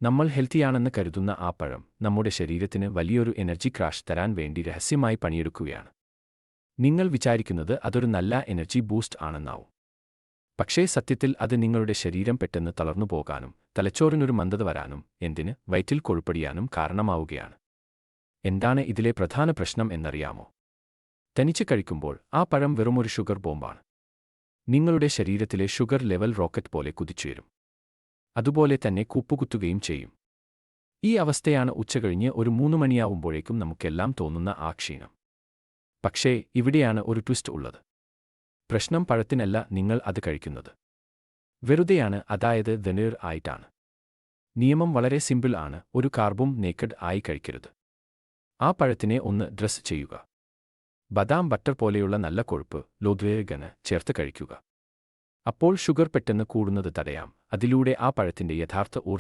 നമ്മൾ ഹെൽത്തിയാണെന്ന് കരുതുന്ന ആ പഴം നമ്മുടെ ശരീരത്തിന് വലിയൊരു എനർജി ക്രാഷ് തരാൻ വേണ്ടി രഹസ്യമായി പണിയെടുക്കുകയാണ്. നിങ്ങൾ വിചാരിക്കുന്നത് അതൊരു നല്ല എനർജി ബൂസ്റ്റ് ആണെന്നാവും. പക്ഷേ സത്യത്തിൽ അത് നിങ്ങളുടെ ശരീരം പെട്ടെന്ന് തളർന്നുപോകാനും തലച്ചോറിനൊരു മന്ദത വരാനും എന്തിന് വയറ്റിൽ കൊഴുപ്പടിയാനും കാരണമാവുകയാണ്. എന്താണ് ഇതിലെ പ്രധാന പ്രശ്നം എന്നറിയാമോ? തനിച്ച് കഴിക്കുമ്പോൾ ആ പഴം വെറുമൊരു ഷുഗർ ബോംബാണ്. നിങ്ങളുടെ ശരീരത്തിലെ ഷുഗർ ലെവൽ റോക്കറ്റ് പോലെ കുതിച്ചുയരും. അതുപോലെ തന്നെ കൂപ്പുകുത്തുകയും ചെയ്യും. ഈ അവസ്ഥയാണ് ഉച്ചകഴിഞ്ഞ് ഒരു 3 മണിയാവുമ്പോഴേക്കും നമുക്കെല്ലാം തോന്നുന്ന ആ ക്ഷീണം. പക്ഷേ ഇവിടെയാണ് ഒരു ട്വിസ്റ്റ് ഉള്ളത്. പ്രശ്നം പഴത്തിനല്ല നിങ്ങൾ അത് കഴിക്കുന്നത്. വെറുതെയാണ്, അതായത് വെനീർ ആയിട്ടാണ്. നിയമം വളരെ സിമ്പിൾ ആണ്, ഒരു കാർബും നേക്കഡ് ആയി കഴിക്കരുത്. ആ പഴത്തിനെ ഒന്ന് ഡ്രസ് ചെയ്യുക. ബദാം ബട്ടർ പോലെയുള്ള നല്ല കൊഴുപ്പ് ലോദ്വേഗന് ചേർത്ത് കഴിക്കുക. അപ്പോൾ ഷുഗർ പെട്ടെന്ന് കൂടുന്നത് തടയാം. അതിലൂടെ ആ പഴത്തിന്റെ യഥാർത്ഥ ഊർജ്ജം